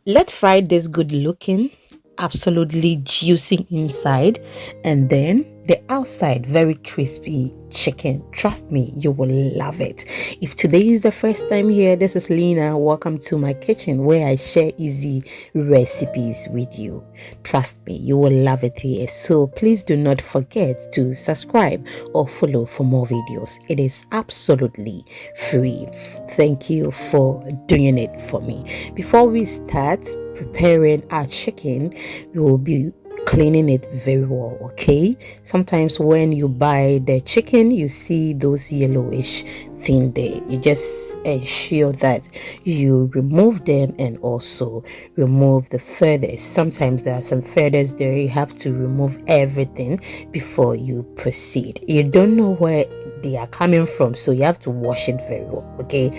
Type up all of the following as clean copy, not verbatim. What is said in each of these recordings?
Let's fry this good looking, absolutely juicy inside, and then the outside very crispy chicken. Trust me, you will love it. If today is the first time here, this is Lena. Welcome to my kitchen where I share easy recipes with you. Trust me, you will love it here. So please do not forget to subscribe or follow for more videos. It is absolutely free. Thank you for doing it for me. Before we start preparing our chicken, we will be cleaning it very well. Okay, sometimes when you buy the chicken, you see those yellowish thing there. You just ensure that you remove them and also remove the feathers. Sometimes there are some feathers there, you have to remove everything before you proceed. You don't know where they are coming from, so you have to wash it very well. Okay,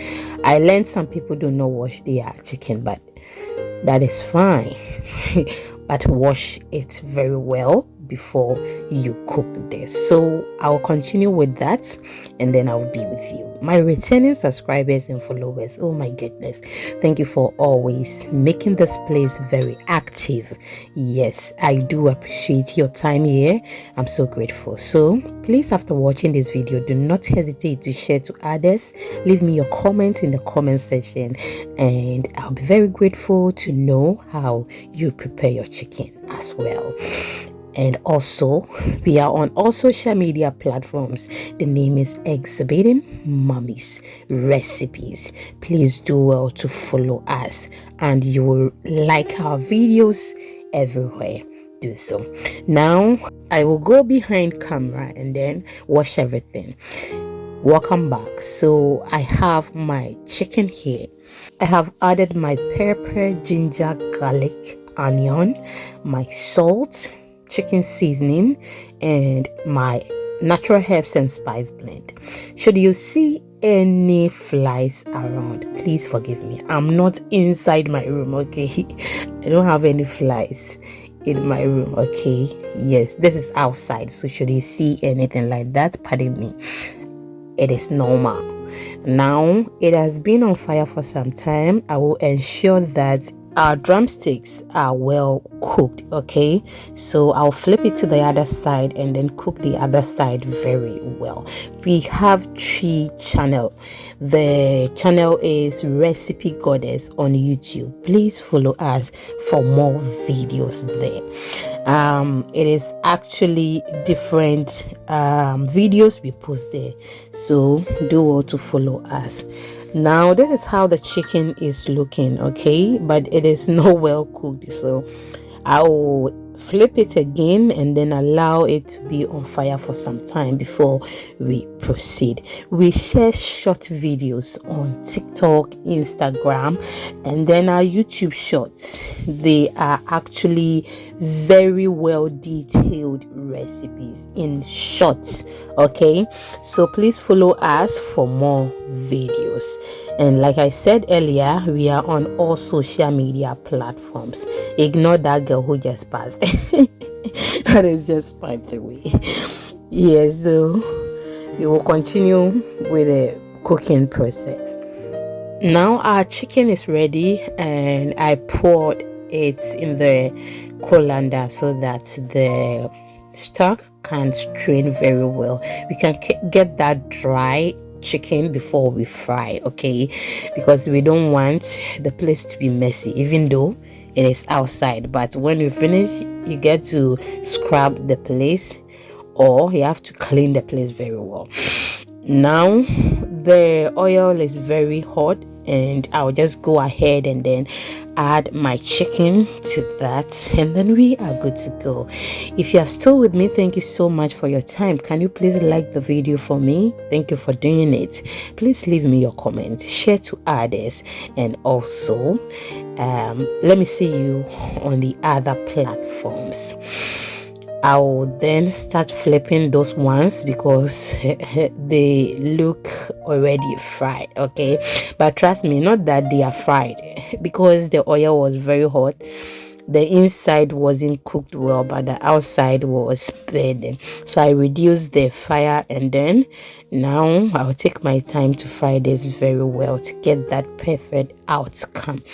I learned some people do not wash their chicken, but that is fine. But wash it very well before you cook this. So I'll continue with that and then I'll be with you. My returning subscribers and followers, oh my goodness, thank you for always making this place very active. Yes, I do appreciate your time here. I'm so grateful. So please, after watching this video, do not hesitate to share to others. Leave me your comment in the comment section and I'll be very grateful to know how you prepare your chicken as well. And also, we are on all social media platforms. The name is Exhibiting Mommy's Recipes. Please do well to follow us and you will like our videos everywhere. Do so. Now, I will go behind camera and then wash everything. Welcome back. So I have my chicken here. I have added my pepper, ginger, garlic, onion, my salt, chicken seasoning, and my natural herbs and spice blend. Should you see any flies around, please forgive me. I'm not inside my room, okay? I don't have any flies in my room, okay? Yes, this is outside, so should you see anything like that, pardon me. It is normal. Now it has been on fire for some time. I will ensure that our drumsticks are well cooked. Okay, so I'll flip it to the other side and then cook the other side very well. We have 3 channels. The channel is Recipe Goddess on YouTube. Please follow us for more videos there. It is actually different videos we post there, so do well to follow us. Now this is how the chicken is looking, okay, but it is not well cooked, so I will flip it again and then allow it to be on fire for some time before we proceed. We share short videos on TikTok, Instagram, and then our YouTube shorts. They are actually very well detailed recipes in short. Okay, so please follow us for more videos. And like I said earlier, we are on all social media platforms. Ignore that girl who just passed. That is just by the way. Yes, so we will continue with the cooking process. Now our chicken is ready and I poured it in the colander so that the stock can strain very well. We can get that dry chicken before we fry, okay, because we don't want the place to be messy, even though it is outside. But when you finish, you get to scrub the place or you have to clean the place very well. Now the oil is very hot and I'll just go ahead and then add my chicken to that and then we are good to go. If you are still with me, thank you so much for your time. Can you please like the video for me? Thank you for doing it. Please leave me your comment, share to others, and also let me see you on the other platforms. I will then start flipping those ones because they look already fried, okay, but trust me, not that they are fried, because the oil was very hot. The inside wasn't cooked well, but the outside was burning, so I reduced the fire and then now I'll take my time to fry this very well to get that perfect outcome.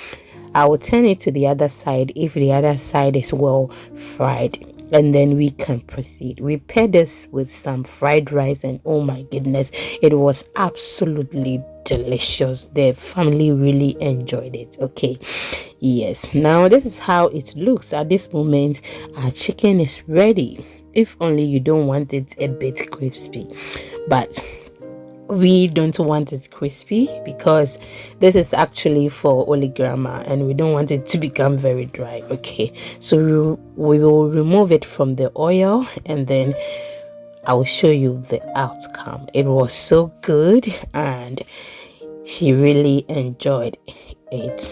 I will turn it to the other side if the other side is well fried, and then we can proceed. We paired this with some fried rice, and oh my goodness, it was absolutely delicious. The family really enjoyed it. Okay, yes, now this is how it looks at this moment. Our chicken is ready, if only you don't want it a bit crispy, but we don't want it crispy because this is actually for Oli Grandma and we don't want it to become very dry. Okay, so we will remove it from the oil and then I will show you the outcome. It was so good and she really enjoyed it.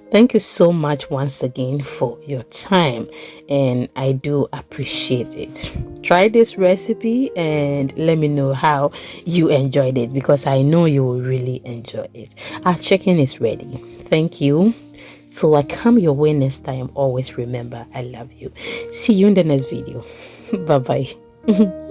Thank you so much once again for your time, and I do appreciate it. Try this recipe and let me know how you enjoyed it, because I know you will really enjoy it. Our chicken is ready. Thank you. So I come your way next time. Always remember, I love you. See you in the next video. Bye bye.